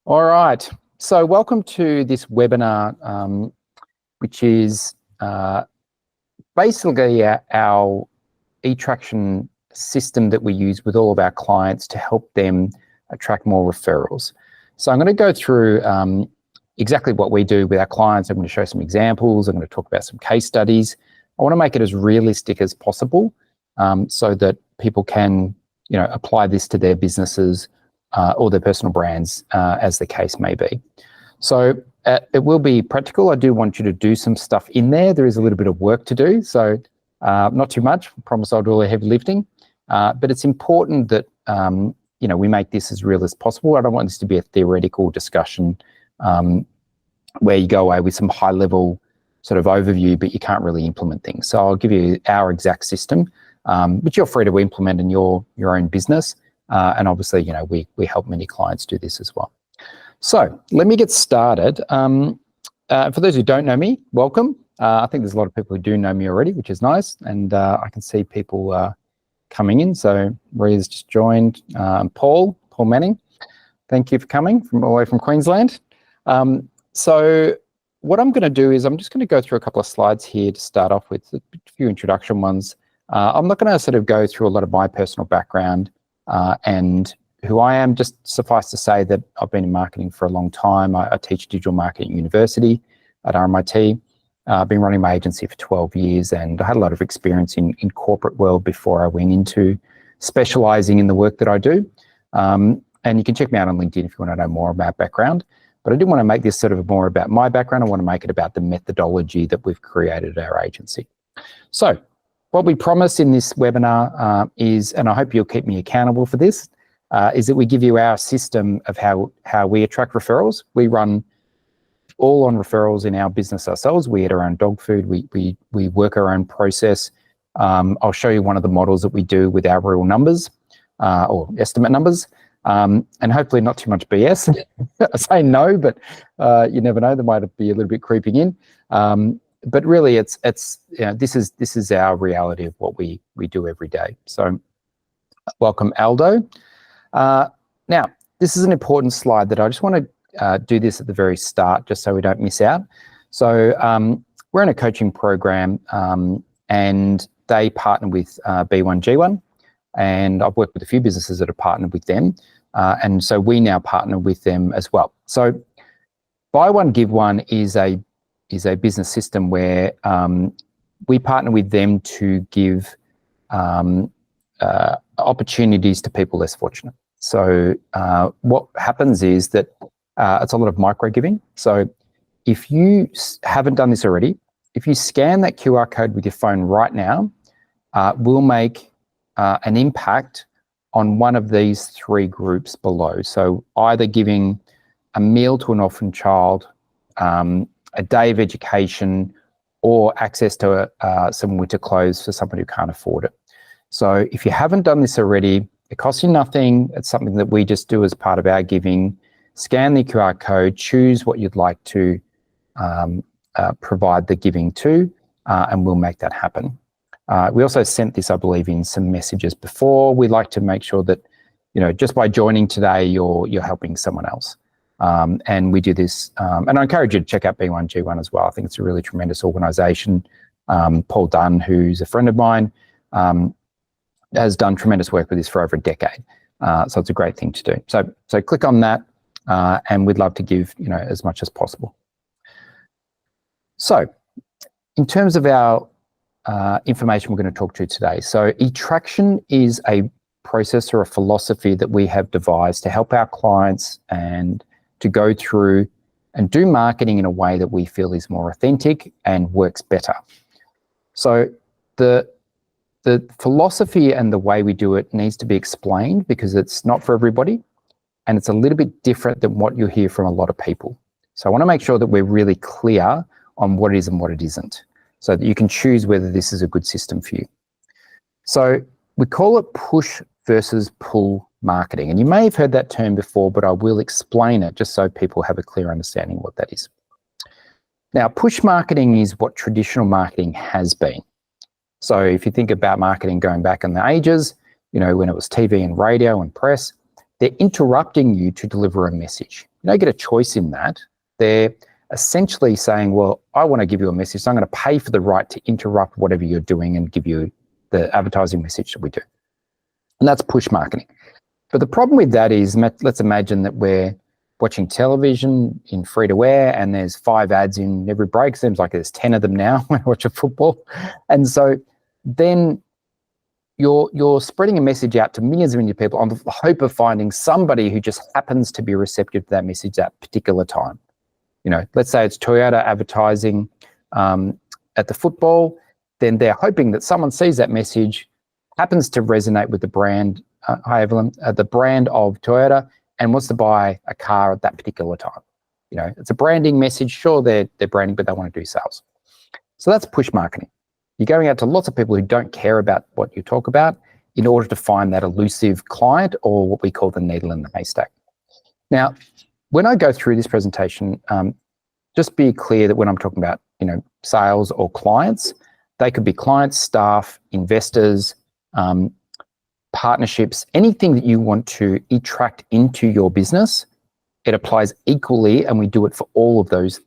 All right, so welcome to this webinar, which is basically our e-traction system that we use with all of our clients to help them attract more referrals. So I'm going to go through exactly what we do with our clients. I'm going to show some examples. I'm going to talk about some case studies. I want to make it as realistic as possible so that people can, apply this to their businesses or their personal brands, as the case may be. So it will be practical. I do want you to do some stuff in there. There is a little bit of work to do, so not too much. I promise I'll do all the heavy lifting. But it's important that we make this as real as possible. I don't want this to be a theoretical discussion where you go away with some high-level sort of overview, but you can't really implement things. So I'll give you our exact system, which you're free to implement in your own business. And obviously, we help many clients do this as well. So let me get started. For those who don't know me, welcome. I think there's a lot of people who do know me already, which is nice. And I can see people coming in. So Maria's just joined. Paul Manning, thank you for coming from all the way from Queensland. So what I'm going to do is I'm just going to go through a couple of slides here to start off with, a few introduction ones. I'm not going to sort of go through a lot of my personal background and who I am. Just suffice to say that I've been in marketing for a long time. I teach digital marketing at university at RMIT. I've been running my agency for 12 years, and I had a lot of experience in corporate world before I went into specializing in the work that I do. And you can check me out on LinkedIn if you want to know more about background. But I didn't want to make this sort of more about my background. I want to make it about the methodology that we've created at our agency. So what we promise in this webinar is, and I hope you'll keep me accountable for this, is that we give you our system of how we attract referrals. We run all on referrals in our business ourselves. We eat our own dog food. We work our own process. I'll show you one of the models that we do with our real numbers or estimate numbers. And hopefully not too much BS. I say no, but you never know. There might be a little bit creeping in. But really, this is our reality of what we do every day. So, welcome, Aldo. Now, this is an important slide that I just want to do this at the very start, just so we don't miss out. So, we're in a coaching program, and they partner with B1G1. And I've worked with a few businesses that have partnered with them. And so we now partner with them as well. So Buy One, Give One is a business system where we partner with them to give opportunities to people less fortunate. So what happens is that it's a lot of micro giving. So if you haven't done this already, if you scan that QR code with your phone right now, we'll make an impact on one of these three groups below. So either giving a meal to an orphan child, a day of education, or access to some winter clothes for someone who can't afford it. So if you haven't done this already, it costs you nothing. It's something that we just do as part of our giving. Scan the QR code, choose what you'd like to provide the giving to, and we'll make that happen. We also sent this, I believe, in some messages before. We like to make sure that, just by joining today, you're helping someone else. And we do this, and I encourage you to check out B1G1 as well. I think it's a really tremendous organisation. Paul Dunn, who's a friend of mine, has done tremendous work with this for over a decade. So it's a great thing to do. So click on that, and we'd love to give, as much as possible. So in terms of our information we're going to talk to today. So e-traction is a process or a philosophy that we have devised to help our clients and to go through and do marketing in a way that we feel is more authentic and works better. So the philosophy and the way we do it needs to be explained because it's not for everybody and it's a little bit different than what you hear from a lot of people. So I want to make sure that we're really clear on what it is and what it isn't, so that you can choose whether this is a good system for you. So we call it push versus pull marketing. And you may have heard that term before, but I will explain it just so people have a clear understanding of what that is. Now, push marketing is what traditional marketing has been. So if you think about marketing going back in the ages, when it was TV and radio and press, they're interrupting you to deliver a message. You don't get a choice in that. They're essentially saying, well, I want to give you a message, so I'm going to pay for the right to interrupt whatever you're doing and give you the advertising message that we do. And that's push marketing. But the problem with that is, let's imagine that we're watching television in free-to-air and there's 5 ads in every break. Seems like there's 10 of them now when I watch a football. And so then you're spreading a message out to millions of people on the hope of finding somebody who just happens to be receptive to that message at that particular time. You know, let's say it's Toyota advertising at the football, then they're hoping that someone sees that message, happens to resonate with the brand, hi Evelyn, the brand of Toyota, and wants to buy a car at that particular time. You know, it's a branding message. Sure, they're branding, but they want to do sales. So that's push marketing. You're going out to lots of people who don't care about what you talk about in order to find that elusive client, or what we call the needle in the haystack. Now, when I go through this presentation, just be clear that when I'm talking about, you know, sales or clients, they could be clients, staff, investors, partnerships, anything that you want to attract into your business. It applies equally, and we do it for all of those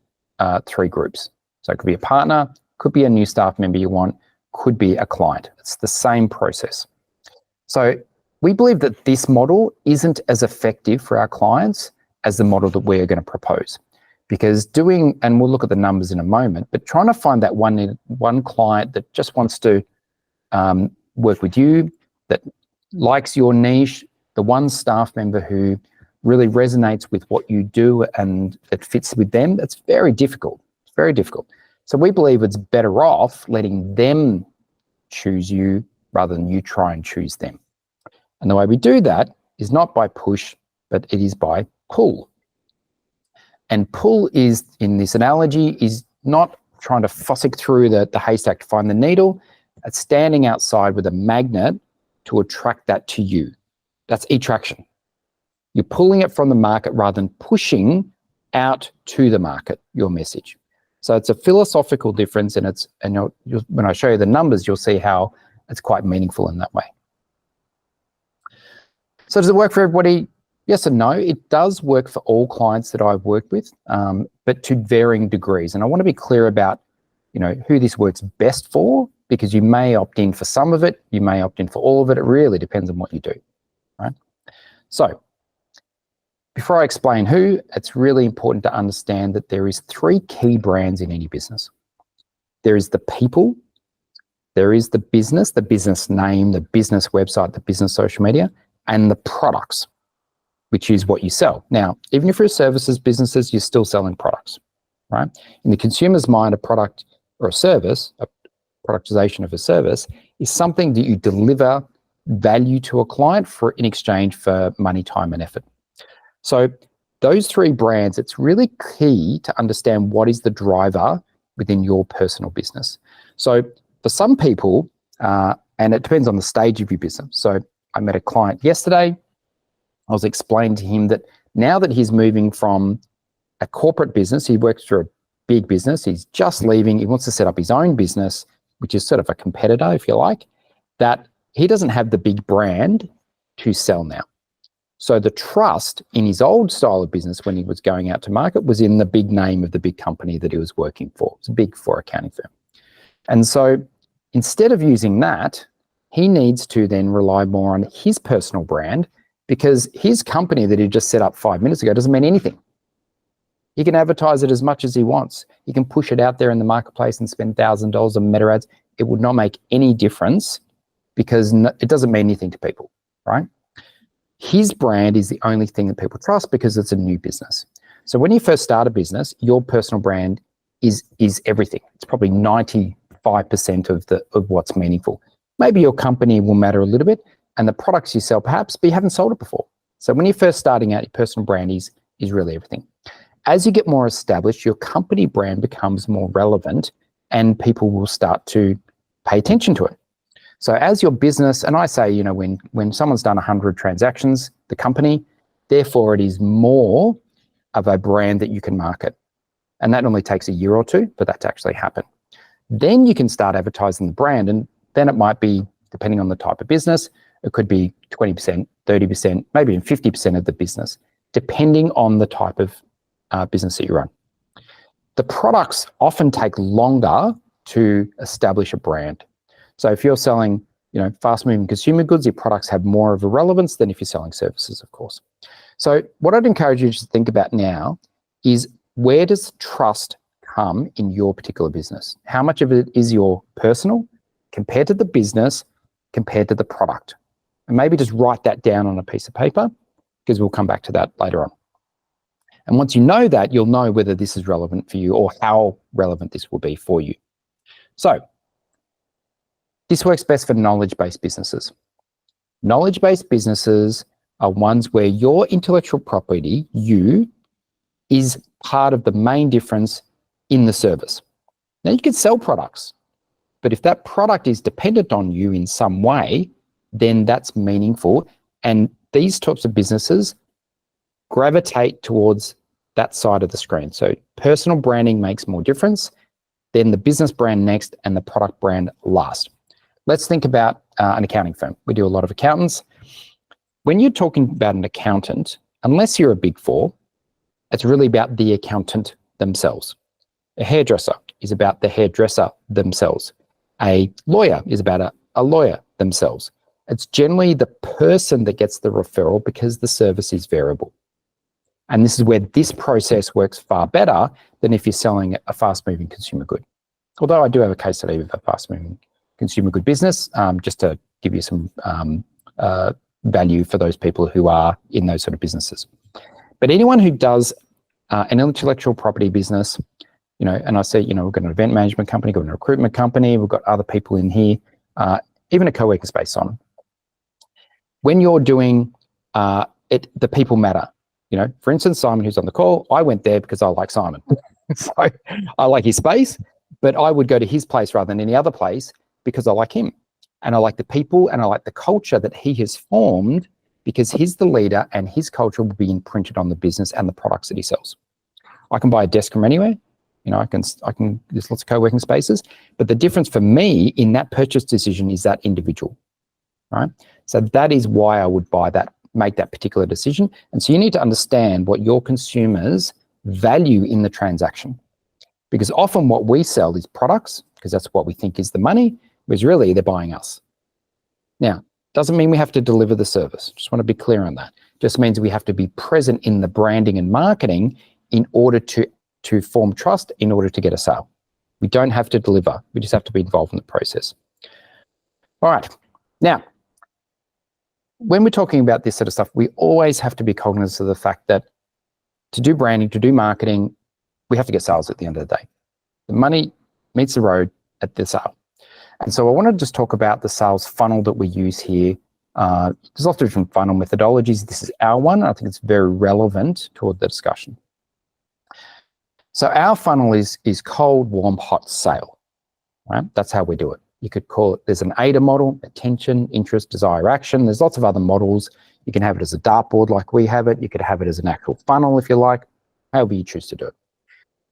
3 groups. So it could be a partner, could be a new staff member you want, could be a client. It's the same process. So we believe that this model isn't as effective for our clients as the model that we're going to propose. Because and we'll look at the numbers in a moment, but trying to find that one client that just wants to work with you, that likes your niche, the one staff member who really resonates with what you do and it fits with them, that's very difficult. It's very difficult. So we believe it's better off letting them choose you rather than you try and choose them. And the way we do that is not by push, but it is by pull. And pull is, in this analogy, is not trying to fossick through the haystack to find the needle. It's standing outside with a magnet to attract that to you. That's attraction. You're pulling it from the market rather than pushing out to the market your message. So it's a philosophical difference, and when I show you the numbers, you'll see how it's quite meaningful in that way. So does it work for everybody? Yes and no. It does work for all clients that I've worked with, but to varying degrees. And I want to be clear about, you know, who this works best for, because you may opt in for some of it, you may opt in for all of it. It really depends on what you do, right? So before I explain who, it's really important to understand that there is 3 key brands in any business. There is the people, there is the business name, the business website, the business social media, and the products, which is what you sell. Now, even if you're services businesses, you're still selling products, right? In the consumer's mind, a product or a service, a productization of a service, is something that you deliver value to a client in exchange for money, time, and effort. So those 3 brands, it's really key to understand what is the driver within your personal business. So for some people, and it depends on the stage of your business. So I met a client yesterday. I was explaining to him that now that he's moving from a corporate business, he works for a big business, he's just leaving, he wants to set up his own business, which is sort of a competitor, if you like, that he doesn't have the big brand to sell now. So the trust in his old style of business when he was going out to market was in the big name of the big company that he was working for. It's a big 4 accounting firm. And so instead of using that, he needs to then rely more on his personal brand, because his company that he just set up 5 minutes ago doesn't mean anything. He can advertise it as much as he wants. He can push it out there in the marketplace and spend $1,000 on meta ads. It would not make any difference, because it doesn't mean anything to people, right? His brand is the only thing that people trust because it's a new business. So when you first start a business, your personal brand is everything. It's probably 95% of what's meaningful. Maybe your company will matter a little bit, and the products you sell perhaps, but you haven't sold it before. So when you're first starting out, your personal brand is really everything. As you get more established, your company brand becomes more relevant, and people will start to pay attention to it. So as your business, and I say, you know, when someone's done 100 transactions, the company, therefore it is more of a brand that you can market. And that normally takes a year or 2 for that to actually happen. Then you can start advertising the brand, and then it might be, depending on the type of business, it could be 20% 30%, maybe even 50% of the business, depending on the type of business that you run. The products often take longer to establish a brand. So if you're selling, fast-moving consumer goods, your products have more of a relevance than if you're selling services, of course. So what I'd encourage you to think about now is, where does trust come in your particular business? How much of it is your personal compared to the business, compared to the product? And maybe just write that down on a piece of paper, because we'll come back to that later on. And once you know that, you'll know whether this is relevant for you or how relevant this will be for you. So this works best for knowledge-based businesses. Knowledge-based businesses are ones where your intellectual property, is part of the main difference in the service. Now, you can sell products, but if that product is dependent on you in some way, then that's meaningful. And these types of businesses gravitate towards that side of the screen. So personal branding makes more difference, then the business brand next, and the product brand last. Let's think about an accounting firm. We do a lot of accountants. When you're talking about an accountant, unless you're a Big Four, it's really about the accountant themselves. A hairdresser is about the hairdresser themselves. A lawyer is about a lawyer themselves. It's generally the person that gets the referral, because the service is variable. And this is where this process works far better than if you're selling a fast-moving consumer good. Although I do have a case study with a fast-moving consumer good business, just to give you some value for those people who are in those sort of businesses. But anyone who does an intellectual property business, and I say, we've got an event management company, we've got a recruitment company, we've got other people in here, even a co-working space on. When you're doing it, the people matter. For instance, Simon, who's on the call, I went there because I like Simon. So I like his space, but I would go to his place rather than any other place because I like him. And I like the people, and I like the culture that he has formed, because he's the leader and his culture will be imprinted on the business and the products that he sells. I can buy a desk from anywhere. I can, there's lots of co-working spaces, but the difference for me in that purchase decision is that individual, right? So that is why I would make that particular decision. And so you need to understand what your consumers value in the transaction, because often what we sell is products, because that's what we think is the money, whereas really they're buying us. Now, doesn't mean we have to deliver the service. Just want to be clear on that. Just means we have to be present in the branding and marketing in order to form trust, in order to get a sale. We don't have to deliver. We just have to be involved in the process. All right. Now, when we're talking about this sort of stuff, we always have to be cognizant of the fact that to do branding, to do marketing, we have to get sales at the end of the day. The money meets the road at the sale. And so I want to just talk about the sales funnel that we use here. There's lots of different funnel methodologies. This is our one. I think it's very relevant toward the discussion. So our funnel is cold, warm, hot, sale, right? That's how we do it. You could call it, there's an AIDA model, attention, interest, desire, action. There's lots of other models. You can have it as a dartboard like we have it. You could have it as an actual funnel if you like, however you choose to do it.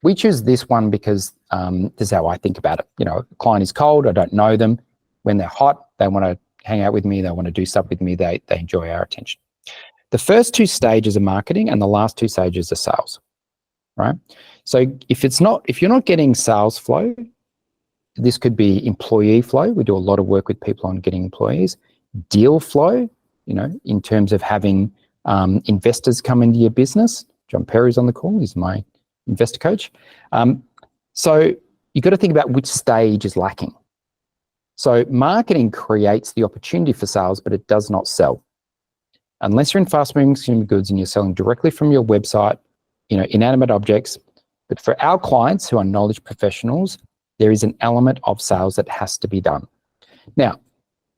We choose this one because this is how I think about it. A client is cold, I don't know them. When they're hot, they want to hang out with me, they want to do stuff with me, they enjoy our attention. The first two stages are marketing and the last two stages are sales, right? So if you're not getting sales flow, this could be employee flow. We do a lot of work with people on getting employees. Deal flow, in terms of having investors come into your business. John Perry's on the call, he's my investor coach. So you've got to think about which stage is lacking. So marketing creates the opportunity for sales, but it does not sell. Unless you're in fast-moving consumer goods and you're selling directly from your website, inanimate objects. But for our clients who are knowledge professionals, there is an element of sales that has to be done. Now,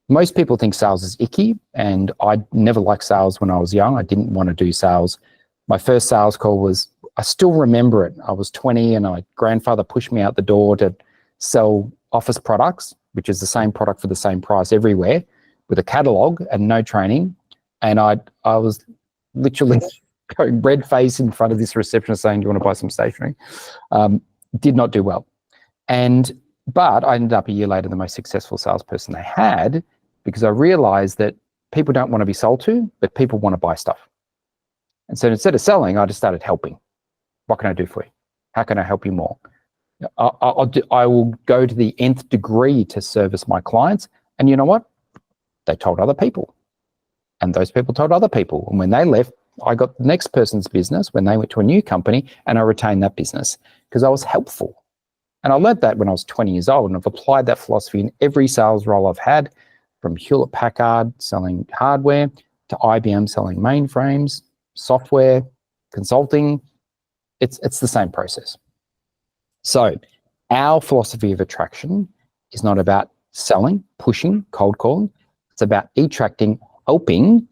most people think sales is icky, and I never liked sales when I was young. I didn't want to do sales. My first sales call was, I still remember it. I was 20 and my grandfather pushed me out the door to sell office products, which is the same product for the same price everywhere, with a catalog and no training. And I was literally going red face in front of this receptionist saying, do you want to buy some stationery? Did not do well. But I ended up a year later the most successful salesperson they had, because I realized that people don't want to be sold to, but people want to buy stuff. And so instead of selling, I just started helping. What can I do for you? How can I help you more? I will go to the nth degree to service my clients. And you know what? They told other people. And those people told other people. And when they left, I got the next person's business when they went to a new company, and I retained that business because I was helpful. And I learned that when I was 20 years old, and I've applied that philosophy in every sales role I've had, from Hewlett-Packard selling hardware to IBM selling mainframes, software, consulting. It's the same process. So our philosophy of attraction is not about selling, pushing, cold calling. It's about attracting, helping,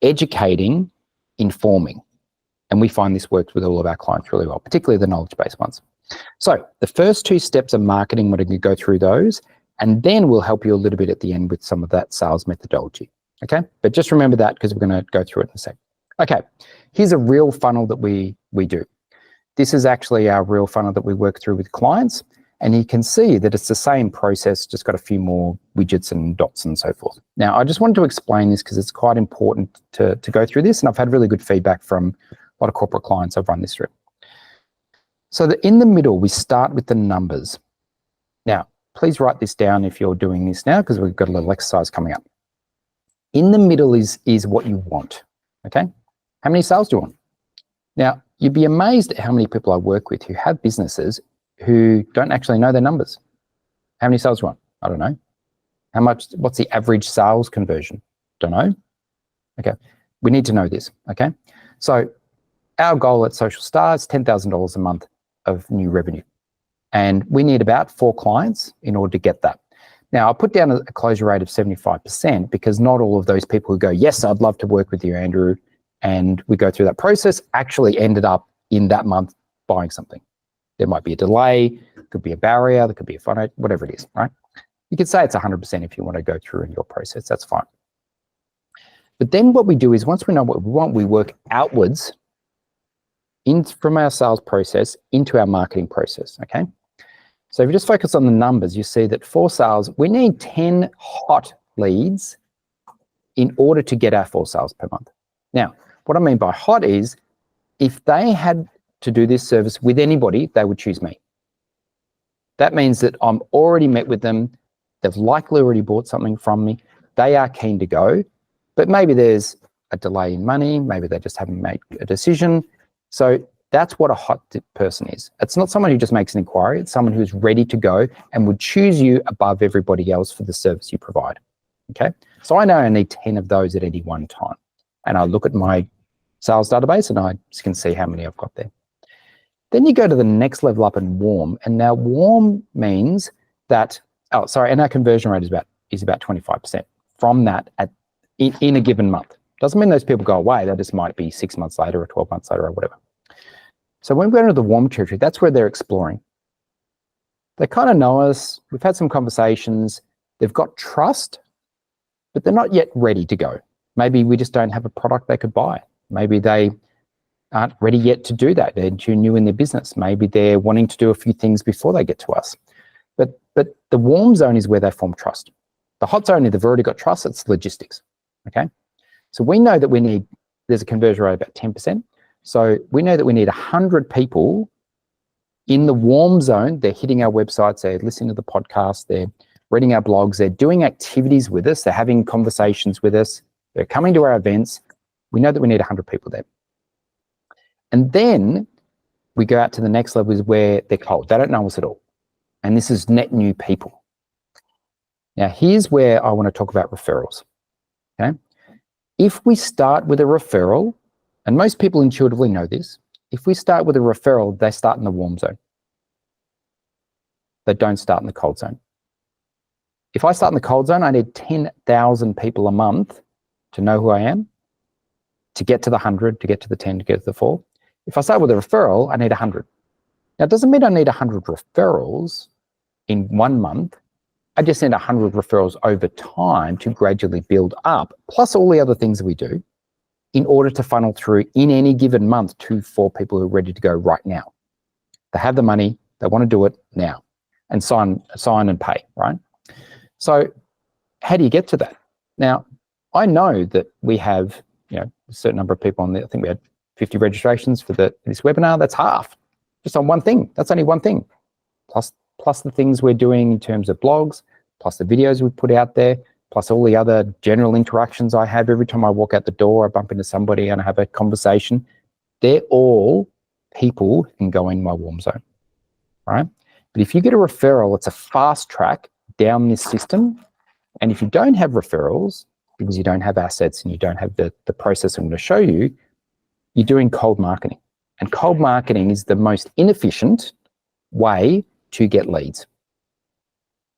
educating, informing. And we find this works with all of our clients really well, particularly the knowledge-based ones. So the first two steps of marketing, we're going to go through those, and then we'll help you a little bit at the end with some of that sales methodology. Okay, but just remember that because we're going to go through it in a sec. Okay, here's a real funnel that we do. This is actually our real funnel that we work through with clients, and you can see that it's the same process, just got a few more widgets and dots and so forth. Now, I just wanted to explain this because it's quite important to go through this, and I've had really good feedback from a lot of corporate clients I've run this through. So in the middle, we start with the numbers. Now, please write this down if you're doing this now, because we've got a little exercise coming up. In the middle is what you want, okay? How many sales do you want? Now, you'd be amazed at how many people I work with who have businesses who don't actually know their numbers. How many sales do you want? I don't know. What's the average sales conversion? Don't know. Okay, we need to know this, okay? So our goal at Social Star is $10,000 a month of new revenue. And we need about 4 clients in order to get that. Now, I'll put down a closure rate of 75% because not all of those people who go, yes, I'd love to work with you, Andrew, and we go through that process, actually ended up in that month buying something. There might be a delay, could be a barrier, there could be a funnel, whatever it is, right? You could say it's 100% if you want to go through in your process, that's fine. But then what we do is once we know what we want, we work outwards from our sales process into our marketing process, okay? So if you just focus on the numbers, you see that for sales, we need 10 hot leads in order to get our 4 sales per month. Now, what I mean by hot is if they had to do this service with anybody, they would choose me. That means that I'm already met with them. They've likely already bought something from me. They are keen to go, but maybe there's a delay in money. Maybe they just haven't made a decision. So that's what a hot person is. It's not someone who just makes an inquiry. It's someone who's ready to go and would choose you above everybody else for the service you provide. Okay. So I know I need 10 of those at any one time. And I look at my sales database and I can see how many I've got there. Then you go to the next level up in warm. And now warm means that, and our conversion rate is about 25% from that in a given month. Doesn't mean those people go away. That just might be 6 months later or 12 months later or whatever. So when we go into the warm territory, that's where they're exploring. They kind of know us. We've had some conversations. They've got trust, but they're not yet ready to go. Maybe we just don't have a product they could buy. Maybe they aren't ready yet to do that. They're too new in their business. Maybe they're wanting to do a few things before they get to us. But the warm zone is where they form trust. The hot zone, if they've already got trust, it's logistics, okay? So we know that there's a conversion rate of about 10%. So we know that we need 100 people in the warm zone. They're hitting our websites, they're listening to the podcast, they're reading our blogs, they're doing activities with us, they're having conversations with us, they're coming to our events. We know that we need 100 people there. And then we go out to the next level is where they're cold. They don't know us at all. And this is net new people. Now, here's where I want to talk about referrals, okay? If we start with a referral, and most people intuitively know this, if we start with a referral, they start in the warm zone. They don't start in the cold zone. If I start in the cold zone, I need 10,000 people a month to know who I am, to get to the 100, to get to the 10, to get to the 4. If I start with a referral, I need 100. Now, it doesn't mean I need 100 referrals in 1 month. I just need 100 referrals over time to gradually build up, plus all the other things that we do, in order to funnel through in any given month to 4 people who are ready to go right now. They have the money, they want to do it now, and sign and pay, right? So how do you get to that? Now, I know that we have, a certain number of people on there. I think we had 50 registrations for this webinar. That's half, just on one thing. That's only one thing. Plus the things we're doing in terms of blogs, plus the videos we put out there, plus all the other general interactions I have. Every time I walk out the door, I bump into somebody and I have a conversation. They're all people who can go in my warm zone, right? But if you get a referral, it's a fast track down this system. And if you don't have referrals, because you don't have assets and you don't have the process I'm going to show you, you're doing cold marketing. And cold marketing is the most inefficient way to get leads.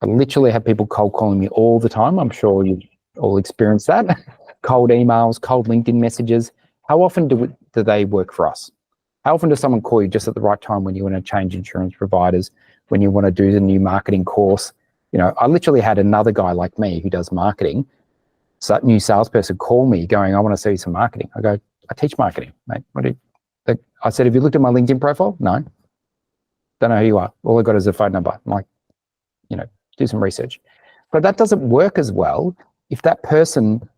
I literally have people cold calling me all the time. I'm sure you've all experienced that. Cold emails, cold LinkedIn messages. How often do they work for us? How often does someone call you just at the right time when you want to change insurance providers, when you want to do the new marketing course? I literally had another guy like me who does marketing, so that new salesperson call me going, I want to see some marketing. I go, I teach marketing, mate. I said, have you looked at my LinkedIn profile? No. Don't know who you are. All I got is a phone number. I'm like, do some research. But that doesn't work as well if that person,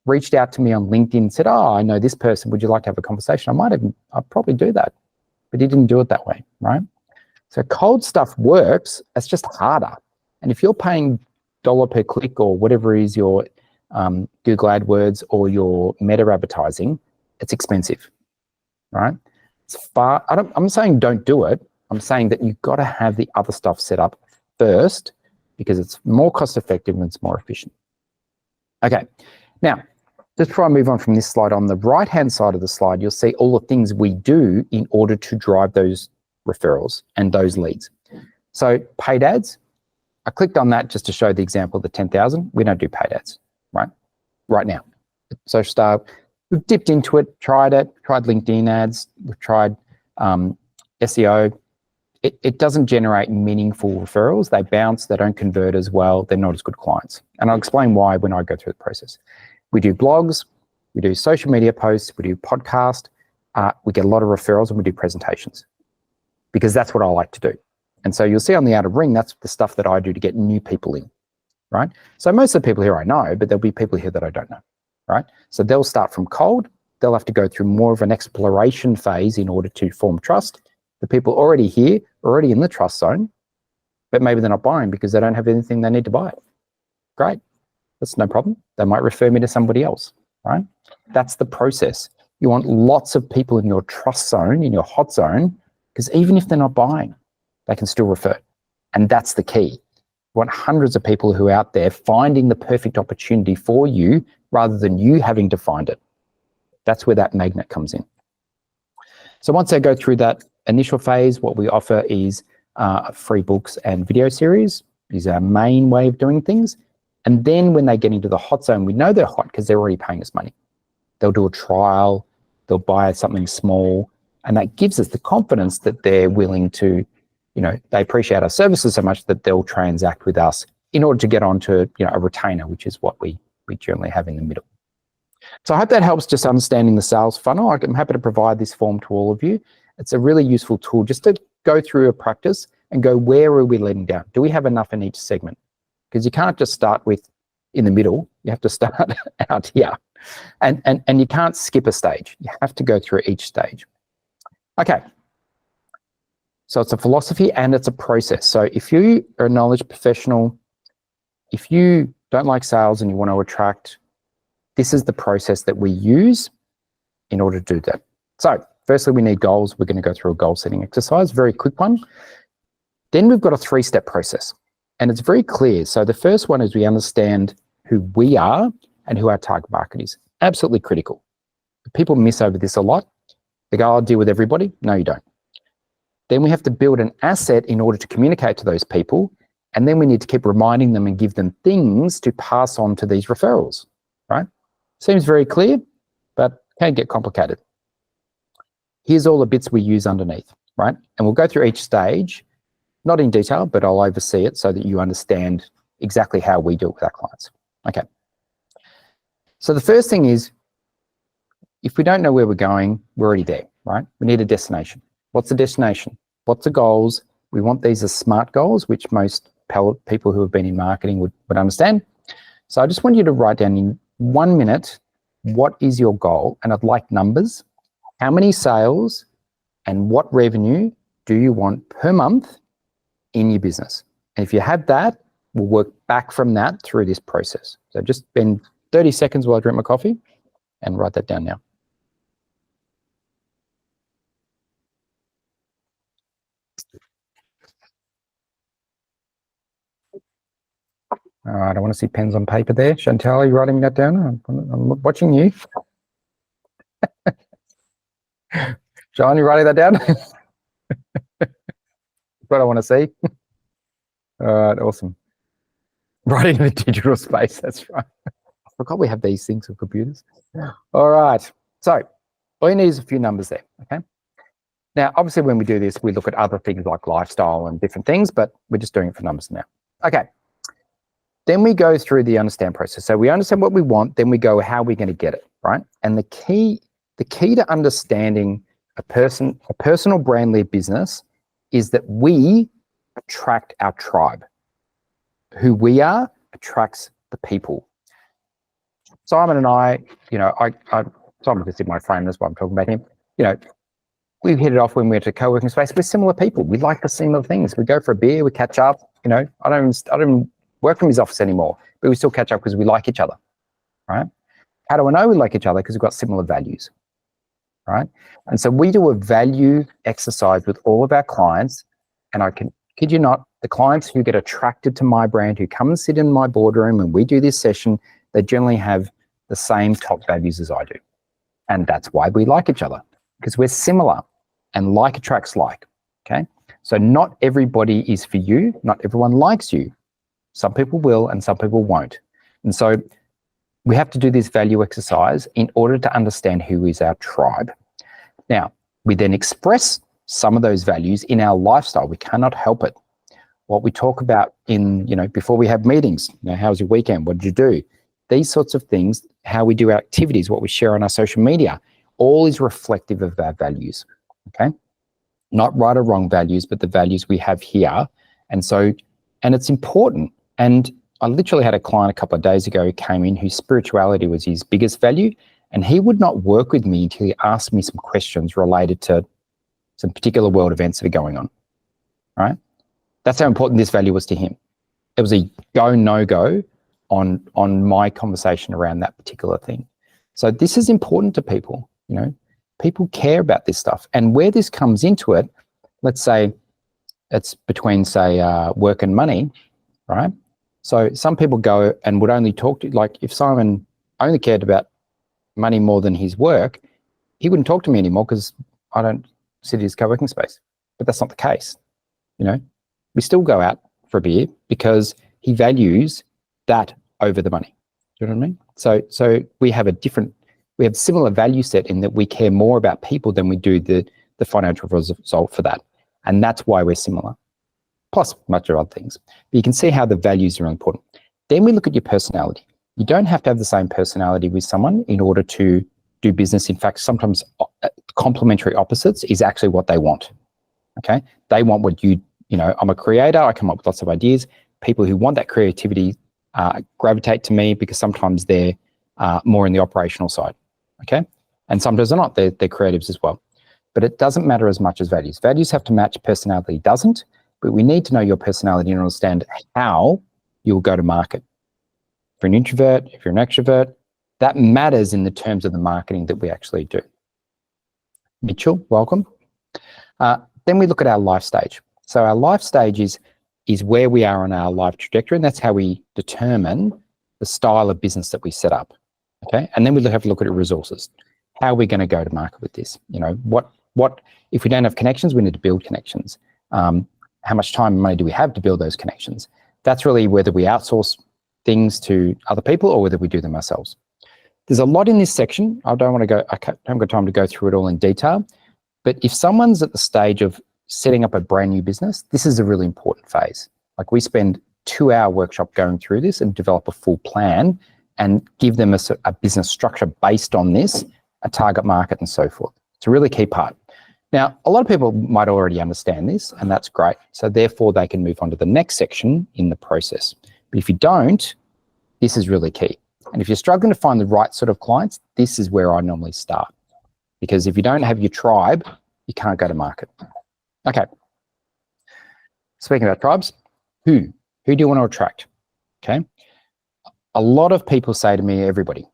reached out to me on LinkedIn and said, oh, I know this person. Would you like to have a conversation? I'd probably do that. But he didn't do it that way, right? So cold stuff works. It's just harder. And if you're paying dollar per click or whatever is your Google AdWords or your meta advertising, it's expensive, right? I'm saying don't do it. I'm saying that you've got to have the other stuff set up first because it's more cost effective and it's more efficient. Okay, now, just before I move on from this slide, on the right-hand side of the slide, you'll see all the things we do in order to drive those referrals and those leads. So paid ads, I clicked on that just to show the example of the 10,000. We don't do paid ads, right now. Social Star, we've dipped into it, tried LinkedIn ads, we've tried SEO. It doesn't generate meaningful referrals. They bounce, they don't convert as well. They're not as good clients. And I'll explain why when I go through the process. We do blogs, we do social media posts, we do podcast, we get a lot of referrals and we do presentations because that's what I like to do. And so you'll see on the outer ring, that's the stuff that I do to get new people in, right? So most of the people here I know, but there'll be people here that I don't know, right? So they'll start from cold. They'll have to go through more of an exploration phase in order to form trust. The people already here, already in the trust zone, but maybe they're not buying because they don't have anything they need to buy. Great, that's no problem. They might refer me to somebody else, right? That's the process. You want lots of people in your trust zone, in your hot zone, because even if they're not buying, they can still refer. And that's the key. You want hundreds of people who are out there finding the perfect opportunity for you rather than you having to find it. That's where that magnet comes in. So once they go through that initial phase, what we offer is free books and video series is our main way of doing things. And then when they get into the hot zone, we know they're hot because they're already paying us money. They'll do a trial, they'll buy something small, and that gives us the confidence that they're willing to, they appreciate our services so much that they'll transact with us in order to get onto, a retainer, which is what we generally have in the middle. So I hope that helps just understanding the sales funnel. I'm happy to provide this form to all of you. It's a really useful tool just to go through a practice and go, where are we letting down? Do we have enough in each segment? Because you can't just start with in the middle. You have to start out here. And you can't skip a stage. You have to go through each stage. Okay. So it's a philosophy and it's a process. So if you are a knowledge professional, if you don't like sales and you want to attract, this is the process that we use in order to do that. So firstly, we need goals. We're going to go through a goal setting exercise, very quick one. Then we've got a 3-step process and it's very clear. So the first one is we understand who we are and who our target market is. Absolutely critical. People miss over this a lot. They go, I'll deal with everybody. No, you don't. Then we have to build an asset in order to communicate to those people. And then we need to keep reminding them and give them things to pass on to these referrals, right? Seems very clear, but can get complicated. Here's all the bits we use underneath, right? And we'll go through each stage, not in detail, but I'll oversee it so that you understand exactly how we do it with our clients. Okay. So the first thing is, if we don't know where we're going, we're already there, right? We need a destination. What's the destination? What's the goals? We want these as SMART goals, which most people who have been in marketing would understand. So I just want you to write down in 1 minute, what is your goal? And I'd like numbers. How many sales and what revenue do you want per month in your business? And if you have that, we'll work back from that through this process. So just spend 30 seconds while I drink my coffee and write that down now. All right, I want to see pens on paper there. Chantal, are you writing that down? I'm watching you. John, you writing that down? That's what I want to see. All right, awesome. Writing in the digital space, that's right. I forgot we have these things on computers. All right, so all you need is a few numbers there, okay? Now, obviously, when we do this, we look at other things like lifestyle and different things, but we're just doing it for numbers now. Okay. Then we go through the understand process. So we understand what we want, then we go how we're going to get it, right? And the key to understanding a personal brand-led business is that we attract our tribe. Who we are attracts the people. Simon and I, Simon just did my frame, that's why I'm talking about him. We hit it off when we went to co-working space. We're similar people. We like the similar things. We go for a beer, we catch up. I don't work from his office anymore, but we still catch up because we like each other, right? How do I know we like each other? Because we've got similar values, right? And so we do a value exercise with all of our clients, and I can kid you not, the clients who get attracted to my brand, who come and sit in my boardroom and we do this session, they generally have the same top values as I do. And that's why we like each other, because we're similar, and like attracts like, okay? So not everybody is for you, not everyone likes you. Some people will and some people won't. And so we have to do this value exercise in order to understand who is our tribe. Now, we then express some of those values in our lifestyle. We cannot help it. What we talk about in, before we have meetings, how was your weekend? What did you do? These sorts of things, how we do our activities, what we share on our social media, all is reflective of our values, okay? Not right or wrong values, but the values we have here. And it's important. And I literally had a client a couple of days ago who came in whose spirituality was his biggest value, and he would not work with me until he asked me some questions related to some particular world events that are going on, right? That's how important this value was to him. It was a go, no-go on my conversation around that particular thing. So this is important to people, People care about this stuff. And where this comes into it, let's say it's between, say, work and money, right? So some people go and would only talk to, like if Simon only cared about money more than his work, he wouldn't talk to me anymore because I don't sit in his co-working space. But that's not the case, We still go out for a beer because he values that over the money. Do you know what I mean? So we have similar value set in that we care more about people than we do the financial result for that. And that's why we're similar. Plus much of other things. But you can see how the values are important. Then we look at your personality. You don't have to have the same personality with someone in order to do business. In fact, sometimes complementary opposites is actually what they want, okay? They want what I'm a creator, I come up with lots of ideas. People who want that creativity gravitate to me because sometimes they're more in the operational side, okay? And sometimes they're not, they're creatives as well. But it doesn't matter as much as values. Values have to match, personality doesn't. But we need to know your personality and understand how you'll go to market. If you're an introvert, if you're an extrovert, that matters in the terms of the marketing that we actually do. Mitchell, welcome. Then we look at our life stage. So our life stage is where we are on our life trajectory, and that's how we determine the style of business that we set up, okay? And then we have to look at our resources. How are we going to go to market with this? What if we don't have connections, we need to build connections. How much time and money do we have to build those connections? That's really whether we outsource things to other people or whether we do them ourselves. There's a lot in this section. I haven't got time to go through it all in detail, but if someone's at the stage of setting up a brand new business, this is a really important phase. Like we spend 2-hour workshop going through this and develop a full plan and give them a business structure based on this, a target market and so forth. It's a really key part. Now, a lot of people might already understand this, and that's great. So therefore, they can move on to the next section in the process. But if you don't, this is really key. And if you're struggling to find the right sort of clients, this is where I normally start. Because if you don't have your tribe, you can't go to market. Okay. Speaking about tribes, who do you want to attract? Okay. A lot of people say to me, everybody.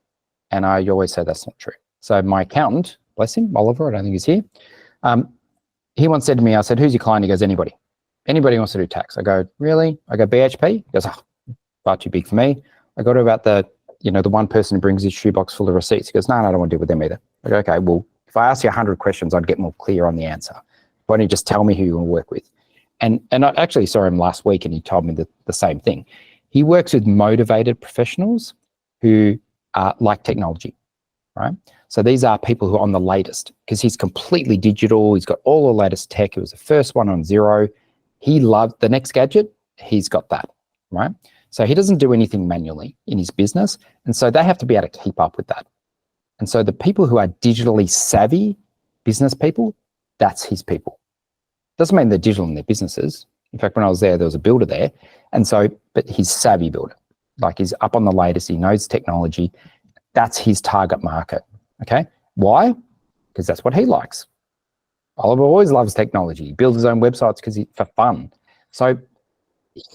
And I always say that's not true. So my accountant, bless him, Oliver, I don't think he's here. He once said to me, I said, who's your client? He goes, anybody. Anybody wants to do tax. I go, really? I go, BHP? He goes, oh, far too big for me. I go to about the one person who brings his shoebox full of receipts. He goes, no, I don't want to deal with them either. I go, okay, well, if I ask you 100 questions, I'd get more clear on the answer. Why don't you just tell me who you want to work with? And I actually saw him last week and he told me the same thing. He works with motivated professionals who like technology, right? So these are people who are on the latest because he's completely digital. He's got all the latest tech. He was the first one on Xero. He loved the next gadget. He's got that, right? So he doesn't do anything manually in his business. And so they have to be able to keep up with that. And so the people who are digitally savvy business people, that's his people. Doesn't mean they're digital in their businesses. In fact, when I was there was a builder there. And so, but he's savvy builder. Like he's up on the latest, he knows technology. That's his target market, okay? Why? Because that's what he likes. Oliver always loves technology. He builds his own websites for fun. So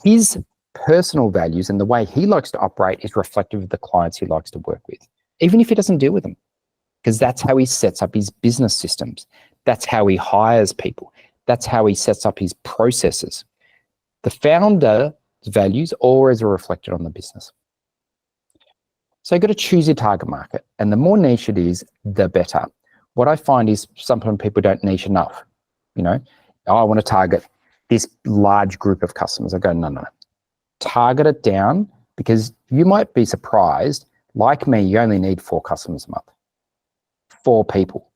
his personal values and the way he likes to operate is reflective of the clients he likes to work with, even if he doesn't deal with them, because that's how he sets up his business systems. That's how he hires people. That's how he sets up his processes. The founder's values always are reflected on the business. So you've got to choose your target market, and the more niche it is, the better. What I find is sometimes people don't niche enough. Oh, I want to target this large group of customers. I go, no. Target it down, because you might be surprised, like me, you only need 4 customers a month. 4 people.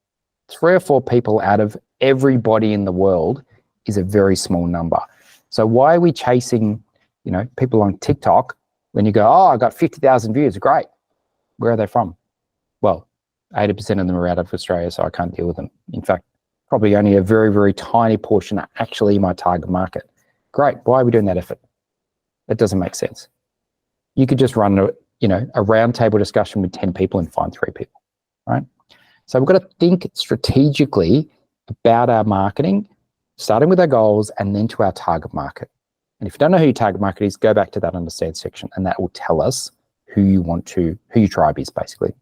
3 or 4 people out of everybody in the world is a very small number. So why are we chasing, people on TikTok when you go, oh, I got 50,000 views, great. Where are they from? Well, 80% of them are out of Australia, so I can't deal with them. In fact, probably only a very, very tiny portion are actually my target market. Great, why are we doing that effort? That doesn't make sense. You could just run a roundtable discussion with 10 people and find 3 people, right? So we've got to think strategically about our marketing, starting with our goals and then to our target market. And if you don't know who your target market is, go back to that understand section and that will tell us who your tribe is, basically.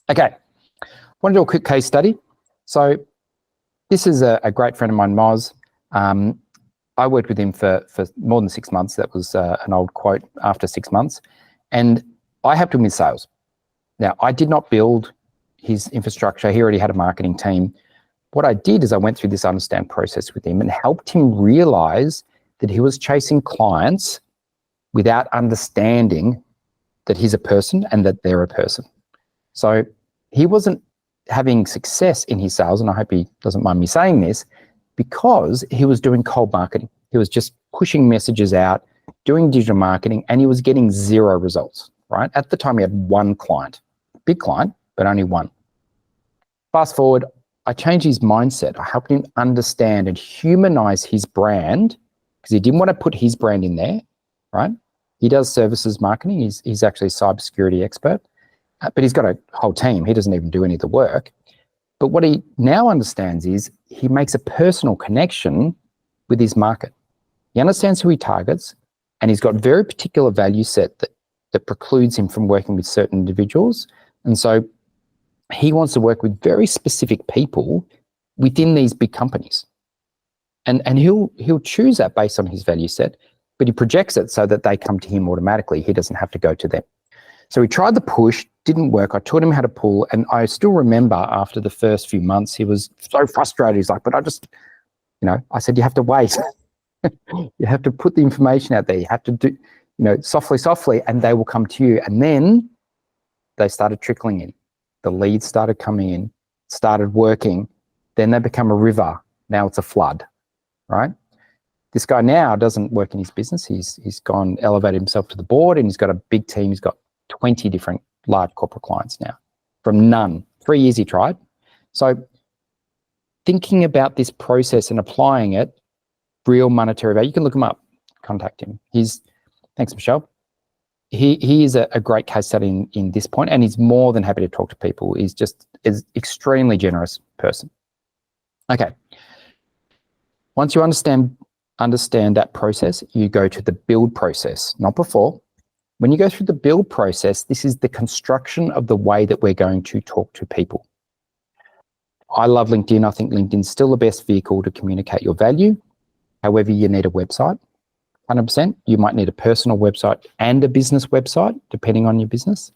Okay, I want to do a quick case study. So this is a great friend of mine, Moz. I worked with him for more than 6 months. That was an old quote, after 6 months. And I helped him with sales. Now, I did not build his infrastructure. He already had a marketing team. What I did is I went through this understand process with him and helped him realize that he was chasing clients without understanding that he's a person and that they're a person. So he wasn't having success in his sales, and I hope he doesn't mind me saying this, because he was doing cold marketing. He was just pushing messages out, doing digital marketing, and he was getting 0 results, right? At the time, he had 1 client, big client, but only 1. Fast forward, I changed his mindset. I helped him understand and humanize his brand, because he didn't want to put his brand in there, right? He does services marketing. He's actually a cybersecurity expert, but he's got a whole team. He doesn't even do any of the work. But what he now understands is he makes a personal connection with his market. He understands who he targets, and he's got very particular value set that precludes him from working with certain individuals. And so he wants to work with very specific people within these big companies. And he'll choose that based on his value set, but he projects it so that they come to him automatically. He doesn't have to go to them. So he tried the push, didn't work. I taught him how to pull, and I still remember after the first few months, he was so frustrated. He's like, but I just, I said, you have to wait. You have to put the information out there. You have to do, softly, and they will come to you. And then they started trickling in. The leads started coming in, started working. Then they become a river. Now it's a flood, right? This guy now doesn't work in his business. He's gone, elevated himself to the board, and he's got a big team. He's got 20 different large corporate clients now from none. 3 years he tried. So thinking about this process and applying it, real monetary value, you can look him up, contact him. Thanks, Michelle. he is a great case study in this point, and he's more than happy to talk to people. He's just is extremely generous person. Okay. Once you understand that process, you go to the build process, not before. When you go through the build process, this is the construction of the way that we're going to talk to people. I love LinkedIn. I think LinkedIn's still the best vehicle to communicate your value. However, you need a website, 100%. You might need a personal website and a business website, depending on your business.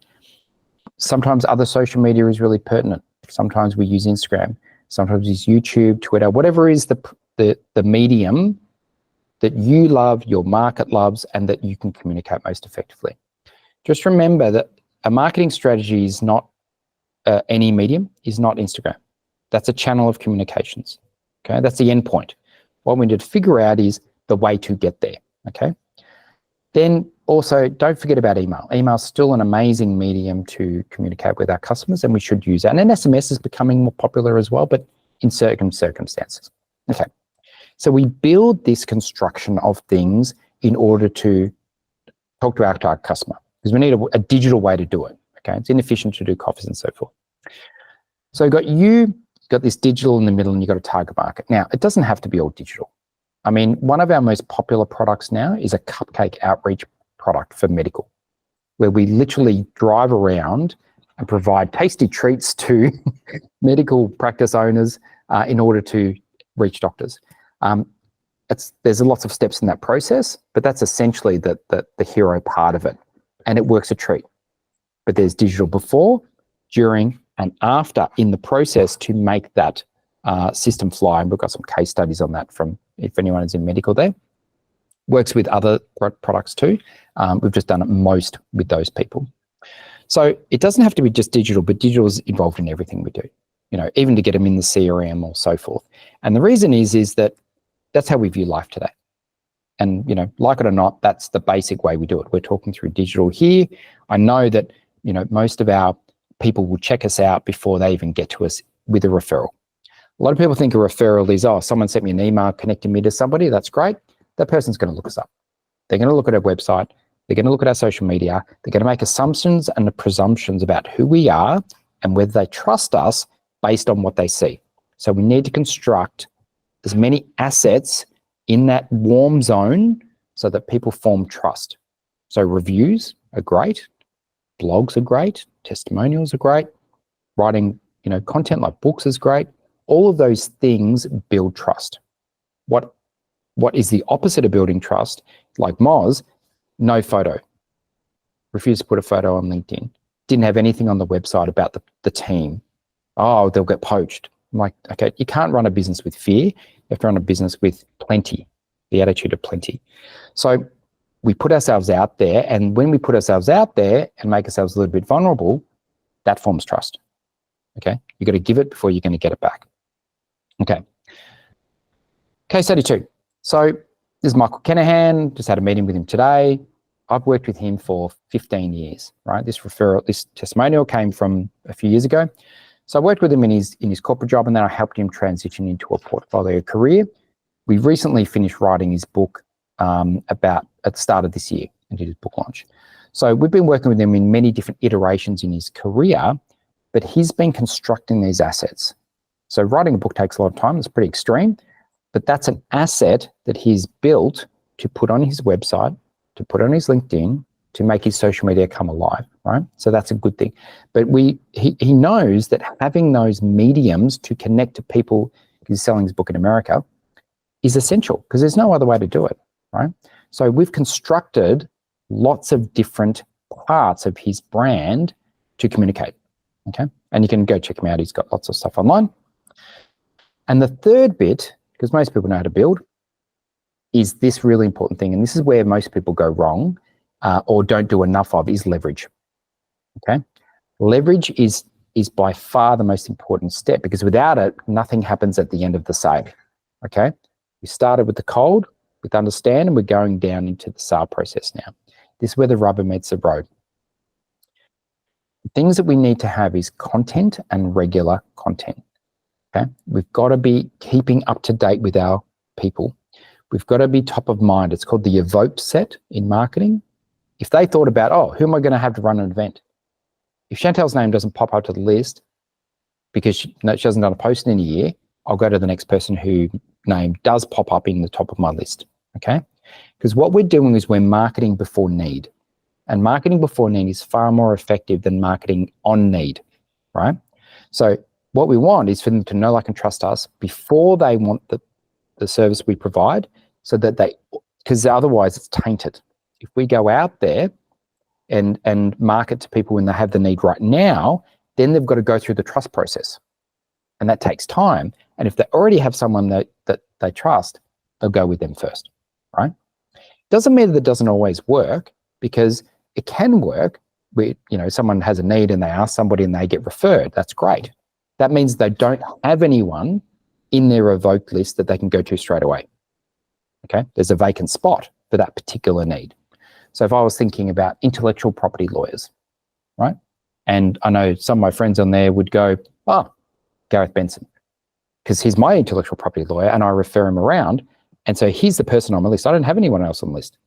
Sometimes other social media is really pertinent. Sometimes we use Instagram. Sometimes we use YouTube, Twitter, whatever is the medium that you love, your market loves, and that you can communicate most effectively. Just remember that a marketing strategy is not any medium, is not Instagram. That's a channel of communications, okay? That's the end point. What we need to figure out is the way to get there, okay? Then also, don't forget about email. Email is still an amazing medium to communicate with our customers, and we should use that. And then SMS is becoming more popular as well, but in certain circumstances. Okay, so we build this construction of things in order to talk to our customer, because we need a digital way to do it. Okay, it's inefficient to do coffees and so forth. So you got this digital in the middle, and you got a target market. Now, it doesn't have to be all digital. I mean, one of our most popular products now is a cupcake outreach product for medical, where we literally drive around and provide tasty treats to medical practice owners in order to reach doctors. There's lots of steps in that process, but that's essentially the hero part of it, and it works a treat. But there's digital before, during, and after in the process to make that system fly. And we've got some case studies on that from, if anyone is in medical there. Works with other products too. We've just done it most with those people. So it doesn't have to be just digital, but digital is involved in everything we do, you know, even to get them in the CRM or so forth. And the reason is that that's how we view life today. And, you know, like it or not, that's the basic way we do it. We're talking through digital here. I know that, you know, most of our people will check us out before they even get to us with a referral. A lot of people think a referral is, oh, someone sent me an email connecting me to somebody. That's great. That person's going to look us up. They're going to look at our website. They're going to look at our social media. They're going to make assumptions and presumptions about who we are and whether they trust us based on what they see. So we need to construct as many assets in that warm zone so that people form trust. So reviews are great. Blogs are great. Testimonials are great. Writing, you know, content like books is great. All of those things build trust. What is the opposite of building trust? Like Moz, no photo. Refused to put a photo on LinkedIn. Didn't have anything on the website about the team. Oh, they'll get poached. I'm like, okay, you can't run a business with fear. You have to run a business with plenty, the attitude of plenty. So we put ourselves out there, and when we put ourselves out there and make ourselves a little bit vulnerable, that forms trust. Okay, you got to give it before you're going to get it back. Okay. Case study 2. So this is Michael Kenahan. Just had a meeting with him today. I've worked with him for 15 years, right? This testimonial came from a few years ago. So I worked with him in his corporate job, and then I helped him transition into a portfolio career. We recently finished writing his book at the start of this year and did his book launch. So we've been working with him in many different iterations in his career, but he's been constructing these assets. So writing a book takes a lot of time. It's pretty extreme, but that's an asset that he's built to put on his website, to put on his LinkedIn, to make his social media come alive, right? So that's a good thing. But he knows that having those mediums to connect to people, he's selling his book in America, is essential because there's no other way to do it, right? So we've constructed lots of different parts of his brand to communicate, okay? And you can go check him out. He's got lots of stuff online. And the third bit, because most people know how to build, is this really important thing. And this is where most people go wrong or don't do enough of, is leverage, okay? Leverage is by far the most important step, because without it, nothing happens at the end of the sale, okay? We started with the cold, with understand, and we're going down into the sale process now. This is where the rubber meets the road. The things that we need to have is content and regular content, okay? We've got to be keeping up to date with our people. We've got to be top of mind. It's called the evoked set in marketing. if they thought about, oh, who am I going to have to run an event? If Chantel's name doesn't pop up to the list because she hasn't done a post in a year, I'll go to the next person whose name does pop up in the top of my list, okay? Because what we're doing is we're marketing before need. And marketing before need is far more effective than marketing on need, right? So what we want is for them to know, like, and trust us before they want the service we provide, so that because otherwise it's tainted. If we go out there and market to people when they have the need right now, then they've got to go through the trust process. And that takes time. And if they already have someone that they trust, they'll go with them first, right? Doesn't mean that it doesn't always work, because it can work. Someone has a need and they ask somebody and they get referred. That's great. That means they don't have anyone in their evoked list that they can go to straight away. Okay, there's a vacant spot for that particular need. So if I was thinking about intellectual property lawyers, right? And I know some of my friends on there would go, oh, Gareth Benson, because he's my intellectual property lawyer and I refer him around. And so he's the person on my list. I don't have anyone else on the list.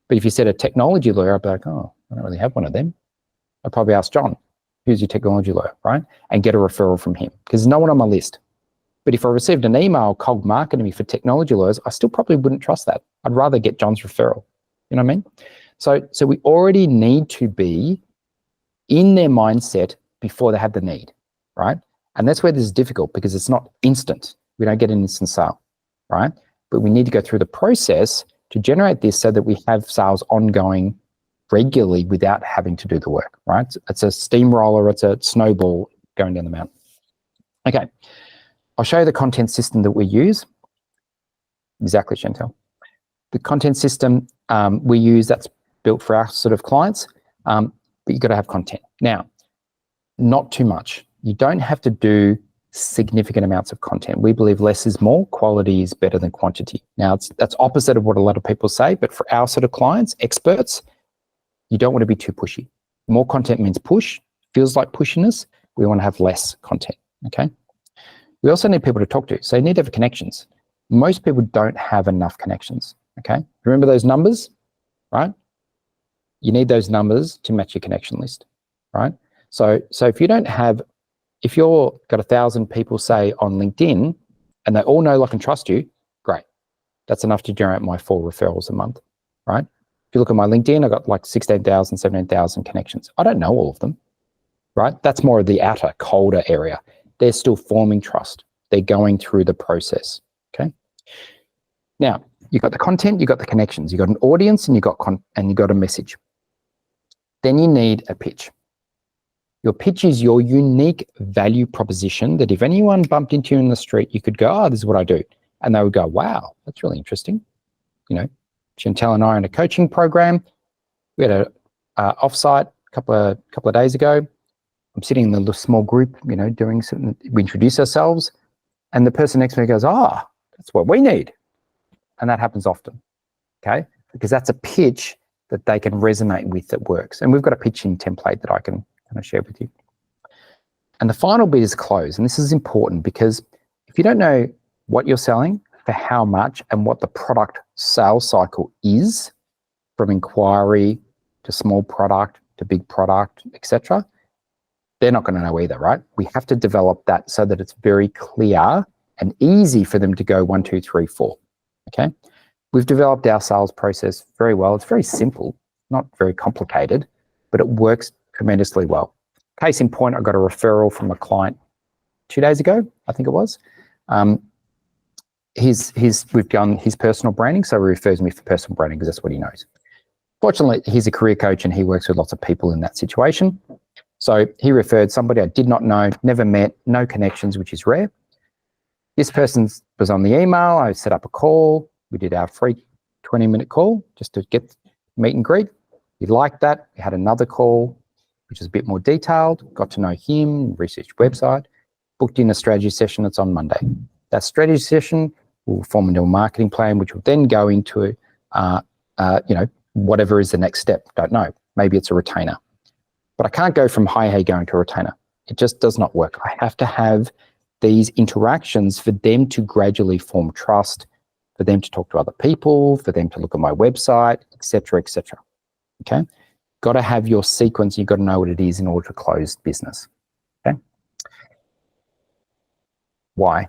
But if you said a technology lawyer, I'd be like, oh, I don't really have one of them. I'd probably ask John, who's your technology lawyer, right? And get a referral from him, because there's no one on my list. But if I received an email cold marketing me for technology lawyers, I still probably wouldn't trust that. I'd rather get John's referral. You know what I mean? So we already need to be in their mindset before they have the need, right? And that's where this is difficult, because it's not instant. We don't get an instant sale, right? But we need to go through the process to generate this so that we have sales ongoing regularly without having to do the work, right? It's a steamroller, it's a snowball going down the mountain. Okay, I'll show you the content system that we use. Exactly, Chantel. The content system we use, that's built for our sort of clients, but you've got to have content. Now, not too much. You don't have to do significant amounts of content. We believe less is more, quality is better than quantity. Now, that's opposite of what a lot of people say, but for our sort of clients, experts, you don't want to be too pushy. More content means push, feels like pushiness. We want to have less content, okay? We also need people to talk to, so you need to have connections. Most people don't have enough connections, okay? Remember those numbers, right? You need those numbers to match your connection list, right? So if you don't have, if you're got 1,000 people, say, on LinkedIn, and they all know, like, and trust you, great. That's enough to generate my 4 referrals a month, right? If you look at my LinkedIn, I've got like 16,000, 17,000 connections. I don't know all of them, right? That's more of the outer, colder area. They're still forming trust. They're going through the process, okay? Now, you've got the content, you've got the connections, you've got an audience, and you've got a message. Then you need a pitch. Your pitch is your unique value proposition that if anyone bumped into you in the street, you could go, oh, this is what I do. And they would go, wow, that's really interesting. You know, Chantel and I are in a coaching program. We had a offsite a couple of days ago. I'm sitting in the small group, you know, doing something. We introduce ourselves, and the person next to me goes, oh, that's what we need. And that happens often, okay? Because that's a pitch that they can resonate with that works. And we've got a pitching template that I can kind of share with you. And the final bit is close. And this is important, because if you don't know what you're selling, for how much, and what the product sales cycle is, from inquiry to small product to big product, etc., they're not going to know either, right? We have to develop that so that it's very clear and easy for them to go 1, 2, 3, 4. Okay? We've developed our sales process very well. It's very simple, not very complicated, but it works tremendously well. Case in point, I got a referral from a client 2 days ago, I think it was. We've done his personal branding, so he refers me for personal branding because that's what he knows. Fortunately, he's a career coach and he works with lots of people in that situation. So he referred somebody I did not know, never met, no connections, which is rare. This person was on the email. I set up a call. We did our free 20-minute call just to get meet and greet. He liked that. We had another call, which is a bit more detailed, got to know him, researched website, booked in a strategy session. It's on Monday. That strategy session will form into a marketing plan, which will then go into, whatever is the next step. Don't know. Maybe it's a retainer. But I can't go from hi, hey, going to a retainer. It just does not work. I have to have these interactions for them to gradually form trust, for them to talk to other people, for them to look at my website, etc., etc. okay? Got to have your sequence. You've got to know what it is in order to close business, okay? Why?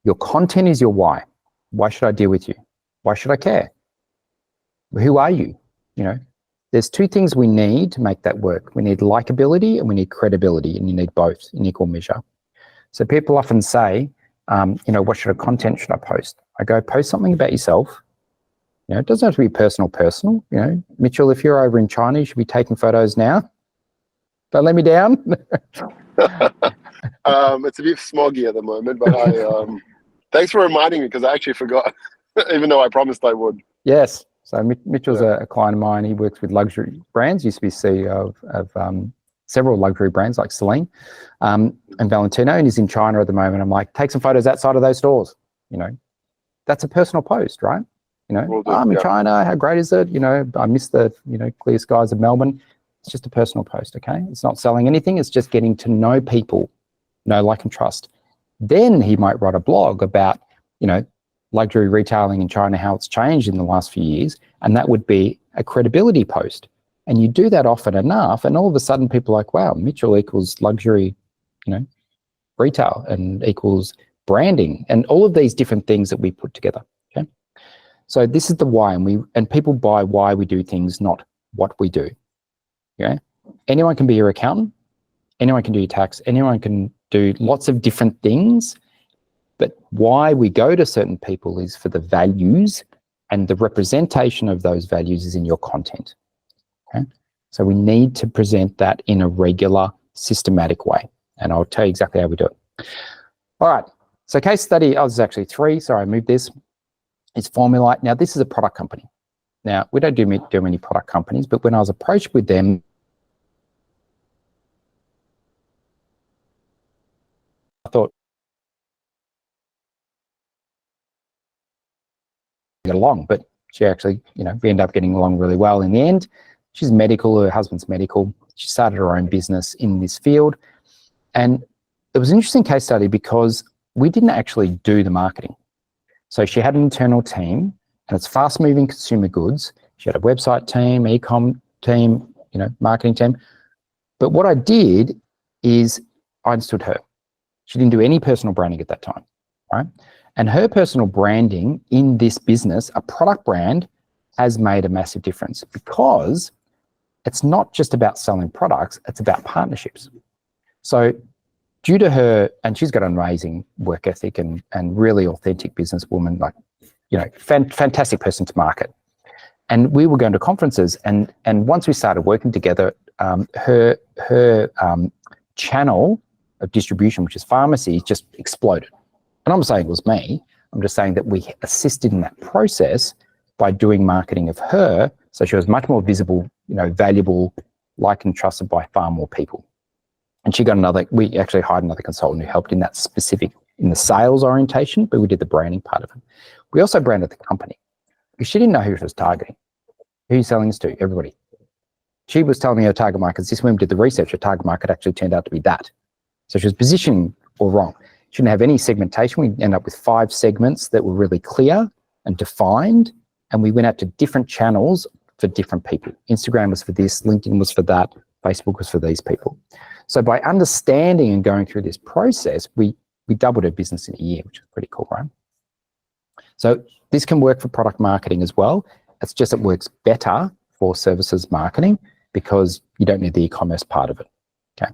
Your content is your why. Why should I deal with you? Why should I care? Who are you? You know, there's two things we need to make that work. We need likability and we need credibility, and you need both in equal measure. So people often say, you know, what content should I post? I go, post something about yourself. You know, it doesn't have to be personal. You know, Mitchell, if you're over in China, you should be taking photos now. Don't let me down. It's a bit smoggy at the moment, but thanks for reminding me, because I actually forgot, even though I promised I would. Yes. So Mitchell's a client of mine. He works with luxury brands. Used to be CEO of several luxury brands like Celine and Valentino, and he's in China at the moment. I'm like, take some photos outside of those stores. You know, that's a personal post, right? You know, I'm in China. How great is it? You know, I miss the, you know, clear skies of Melbourne. It's just a personal post, okay? It's not selling anything. It's just getting to know people, know, like, and trust. Then he might write a blog about, you know, luxury retailing in China, how it's changed in the last few years, and that would be a credibility post. And you do that often enough, and all of a sudden people are like, wow, Mitchell equals luxury, you know, retail, and equals branding, and all of these different things that we put together, okay? So this is the why, and people buy why we do things, not what we do, okay? Anyone can be your accountant, anyone can do your tax, anyone can do lots of different things, but why we go to certain people is for the values, and the representation of those values is in your content, okay? So we need to present that in a regular, systematic way, and I'll tell you exactly how we do it. All right, so case study, there's actually 3, sorry, I moved this. It's Formulite. Now, this is a product company. Now, we don't do many product companies, but when I was approached with them, I thought, get along, but she actually, you know, we ended up getting along really well in the end. She's medical, her husband's medical. She started her own business in this field. And it was an interesting case study because we didn't actually do the marketing. So she had an internal team, and it's fast-moving consumer goods. She had a website team, e-com team, you know, marketing team. But what I did is I understood her. She didn't do any personal branding at that time, right? And her personal branding in this business, a product brand, has made a massive difference, because it's not just about selling products, it's about partnerships. So due to her, and she's got an amazing work ethic and really authentic businesswoman, like, you know, fantastic person to market. And we were going to conferences, and once we started working together, her channel of distribution, which is pharmacy, just exploded. And I'm saying it was me. I'm just saying that we assisted in that process by doing marketing of her, so she was much more visible, you know, valuable, liked and trusted by far more people. And she got we actually hired another consultant who helped in that specific, in the sales orientation, but we did the branding part of it. We also branded the company, because she didn't know who she was targeting. Who are you selling this to? Everybody. She was telling me her target market is this. When we did the research, her target market actually turned out to be that. So she was positioning all wrong. She didn't have any segmentation. We ended up with 5 segments that were really clear and defined, and we went out to different channels for different people. Instagram was for this, LinkedIn was for that, Facebook was for these people. So by understanding and going through this process, we doubled her business in a year, which is pretty cool, right? So this can work for product marketing as well. It's just it works better for services marketing because you don't need the e-commerce part of it, okay?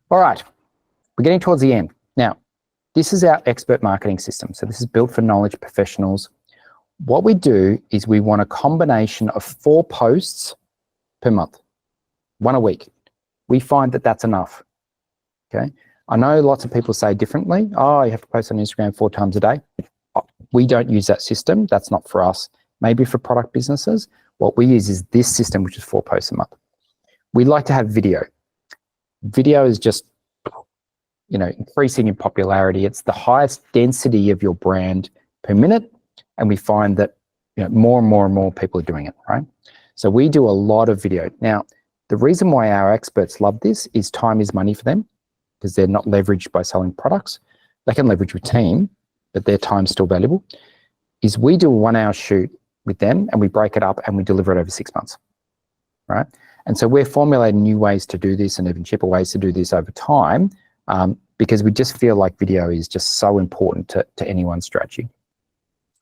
All right, we're getting towards the end. Now, this is our expert marketing system. So this is built for knowledge professionals. What we do is we want a combination of 4 posts per month, 1 a week. We find that that's enough, okay? I know lots of people say differently. Oh, you have to post on Instagram 4 times a day. We don't use that system. That's not for us. Maybe for product businesses. What we use is this system, which is 4 posts a month. We like to have video. Video is just, you know, increasing in popularity. It's the highest density of your brand per minute. And we find that, you know, more and more and more people are doing it, right? So we do a lot of video. Now, the reason why our experts love this is time is money for them, because they're not leveraged by selling products. They can leverage with team, but their time's still valuable. Is we do a 1-hour shoot with them, and we break it up and we deliver it over 6 months, right? And so we're formulating new ways to do this and even cheaper ways to do this over time, because we just feel like video is just so important to anyone's strategy.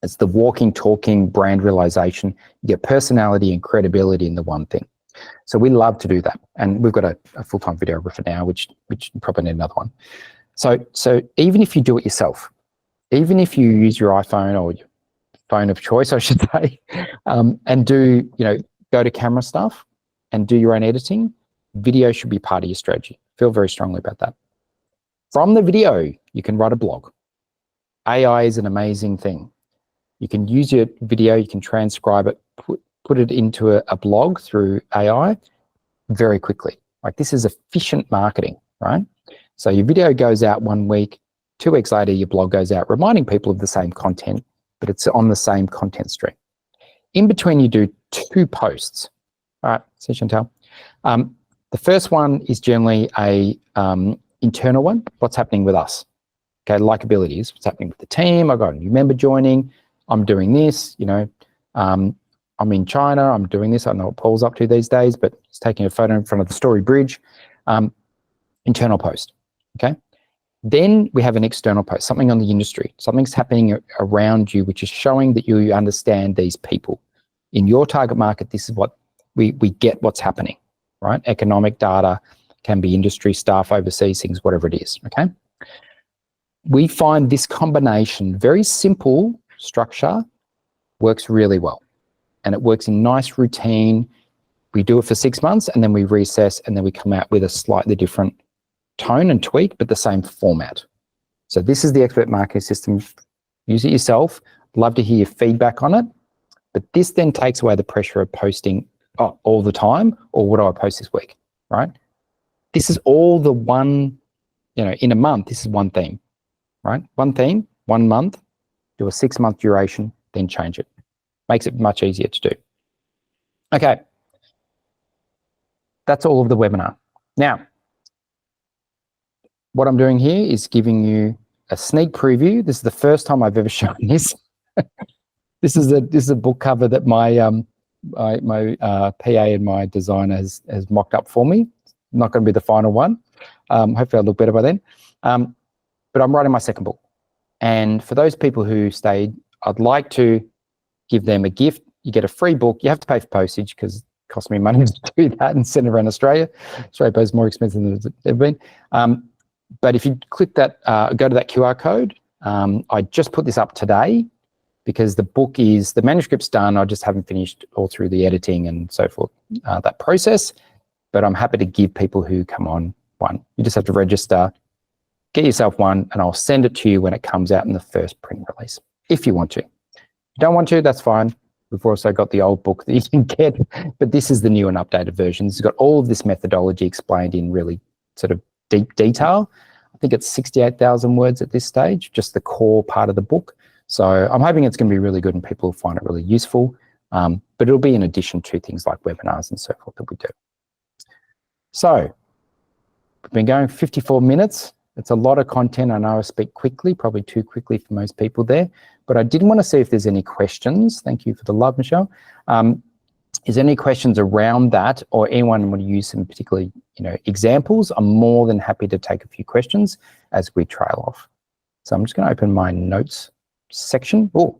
It's the walking, talking brand realization. You get personality and credibility in the one thing. So we love to do that. And we've got a full-time videographer now, which probably need another one. So even if you do it yourself, even if you use your iPhone or your phone of choice, I should say, and do, go to camera stuff and do your own editing, video should be part of your strategy. Feel very strongly about that. From the video, you can write a blog. AI is an amazing thing. You can use your video, you can transcribe it, put it into a blog through AI very quickly. Like, this is efficient marketing, right? So your video goes out 1 week, 2 weeks later, your blog goes out, reminding people of the same content, but it's on the same content stream. In between, you do 2 posts. All right, see, Chantal. The first one is generally a internal one. What's happening with us? Okay, likability is what's happening with the team. I've got a new member joining. I'm doing this. I'm in China. I'm doing this. I don't know what Paul's up to these days, but he's taking a photo in front of the Story Bridge. Internal post. Okay. Then we have an external post, something on the industry. Something's happening around you, which is showing that you understand these people. In your target market, this is what we get what's happening, right? Economic data, can be industry stuff, overseas things, whatever it is, okay? We find this combination, very simple structure, works really well. And it works in nice routine. We do it for 6 months and then we reassess and then we come out with a slightly different tone and tweak, but the same format. So this is the expert marketing system. Use it yourself. Love to hear your feedback on it. But this then takes away the pressure of posting all the time, or what do I post this week, right? This is all the one, in a month, this is one theme, right? One theme, 1 month, do a 6 month duration, then change it. Makes it much easier to do. Okay. That's all of the webinar. Now, what I'm doing here is giving you a sneak preview. This is the first time I've ever shown this. This is a book cover that my PA and my designer has mocked up for me. Not going to be the final one. Hopefully I'll look better by then. But I'm writing my second book. And for those people who stayed, I'd like to give them a gift. You get a free book. You have to pay for postage because it costs me money to do that and send it around Australia. Australia is more expensive than it's ever been. But if you click that, go to that QR code, I just put this up today because the manuscript's done. I just haven't finished all through the editing and so forth, that process. But I'm happy to give people who come on one. You just have to register, get yourself one, and I'll send it to you when it comes out in the first print release, if you want to. If you don't want to, that's fine. We've also got the old book that you can get, but this is the new and updated version. It's got all of this methodology explained in really sort of deep detail. I think it's 68,000 words at this stage, just the core part of the book. So I'm hoping it's going to be really good and people will find it really useful. But it'll be in addition to things like webinars and so forth that we do. So we've been going 54 minutes. It's a lot of content. I know I speak quickly, probably too quickly for most people there, but I did want to see if there's any questions. Thank you for the love, Michelle. Is there any questions around that, or anyone want to use some particularly, examples? I'm more than happy to take a few questions as we trail off. So I'm just going to open my notes section. Oh,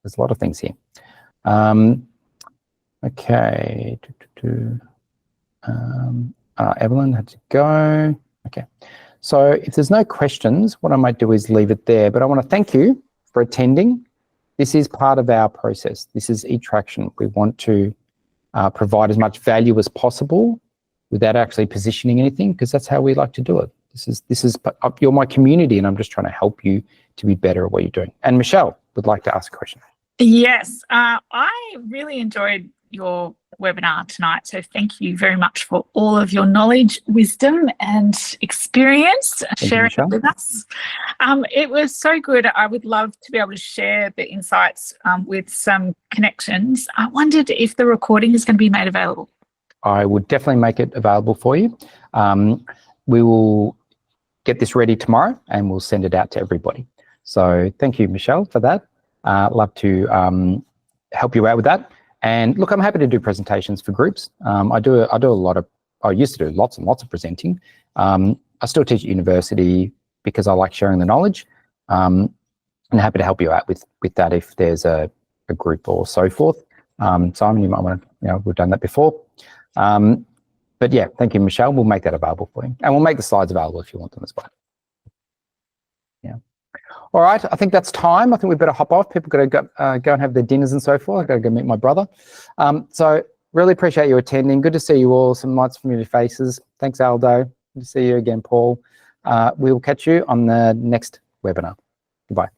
there's a lot of things here. Okay. Evelyn had to go. Okay. So if there's no questions, what I might do is leave it there, but I want to thank you for attending. This is part of our process. This is eTraction. We want to provide as much value as possible without actually positioning anything, because that's how we like to do it. This is you're my community, and I'm just trying to help you to be better at what you're doing. And Michelle would like to ask a question. Yes, I really enjoyed your webinar tonight. So thank you very much for all of your knowledge, wisdom and experience sharing it with us. It was so good. I would love to be able to share the insights with some connections. I wondered if the recording is going to be made available. I would definitely make it available for you. We will get this ready tomorrow and we'll send it out to everybody. So thank you, Michelle, for that. Love to help you out with that. And look, I'm happy to do presentations for groups. I used to do lots and lots of presenting. I still teach at university because I like sharing the knowledge. And happy to help you out with that if there's a group or so forth. Simon, you might want to, we've done that before. But yeah, thank you, Michelle. We'll make that available for you. And we'll make the slides available if you want them as well. Yeah. All right, I think that's time. I think we better hop off. People got to go and have their dinners and so forth. I've got to go meet my brother. So really appreciate you attending. Good to see you all. Some nice familiar faces. Thanks, Aldo. Good to see you again, Paul. We will catch you on the next webinar. Goodbye.